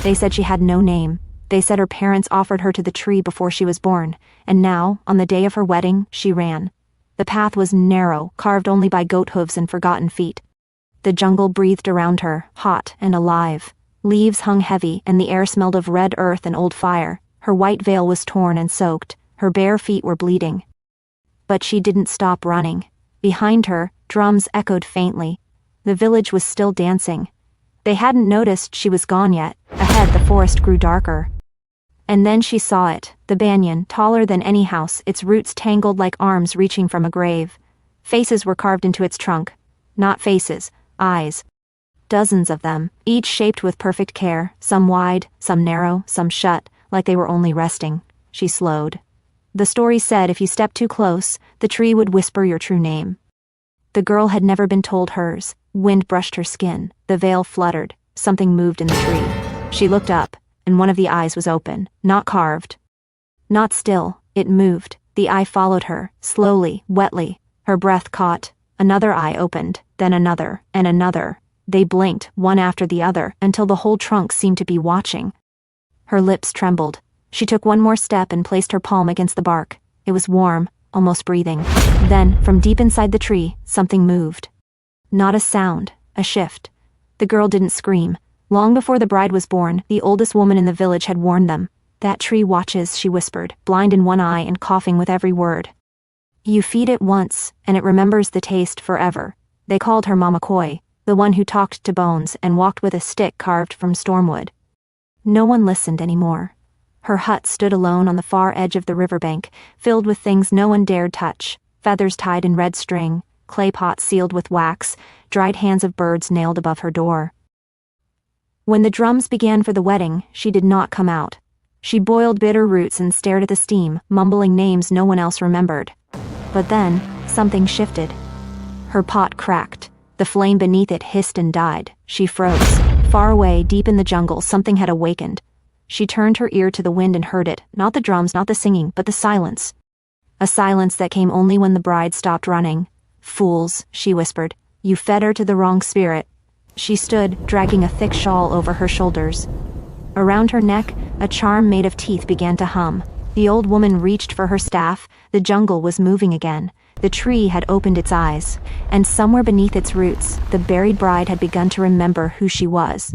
They said she had no name. They said her parents offered her to the tree before she was born, and now, on the day of her wedding, she ran. The path was narrow, carved only by goat hooves and forgotten feet. The jungle breathed around her, hot and alive. Leaves hung heavy, and the air smelled of red earth and old fire. Her white veil was torn and soaked. Her bare feet were bleeding. But she didn't stop running. Behind her, drums echoed faintly. The village was still dancing. They hadn't noticed she was gone yet. Ahead, the forest grew darker. And then she saw it, the banyan, taller than any house, its roots tangled like arms reaching from a grave. Faces were carved into its trunk. Not faces, eyes. Dozens of them, each shaped with perfect care, some wide, some narrow, some shut, like they were only resting. She slowed. The story said if you stepped too close, the tree would whisper your true name. The girl had never been told hers. Wind brushed her skin. The veil fluttered. Something moved in the tree. She looked up, and one of the eyes was open, not carved. Not still, it moved. The eye followed her, slowly, wetly. Her breath caught. Another eye opened, then another, and another. They blinked, one after the other, until the whole trunk seemed to be watching. Her lips trembled. She took one more step and placed her palm against the bark. It was warm, almost breathing. Then, from deep inside the tree, something moved. Not a sound, a shift. The girl didn't scream. Long before the bride was born, the oldest woman in the village had warned them. That tree watches, she whispered, blind in one eye and coughing with every word. You feed it once, and it remembers the taste forever. They called her Mama Koi, the one who talked to bones and walked with a stick carved from stormwood. No one listened anymore. Her hut stood alone on the far edge of the riverbank, filled with things no one dared touch, feathers tied in red string, clay pots sealed with wax, dried hands of birds nailed above her door. When the drums began for the wedding, she did not come out. She boiled bitter roots and stared at the steam, mumbling names no one else remembered. But then, something shifted. Her pot cracked. The flame beneath it hissed and died. She froze. Far away, deep in the jungle, something had awakened. She turned her ear to the wind and heard it, not the drums, not the singing, but the silence. A silence that came only when the bride stopped running. Fools, she whispered. You fed her to the wrong spirit. She stood, dragging a thick shawl over her shoulders. Around her neck, a charm made of teeth began to hum. The old woman reached for her staff. The jungle was moving again. The tree had opened its eyes, and somewhere beneath its roots, the buried bride had begun to remember who she was.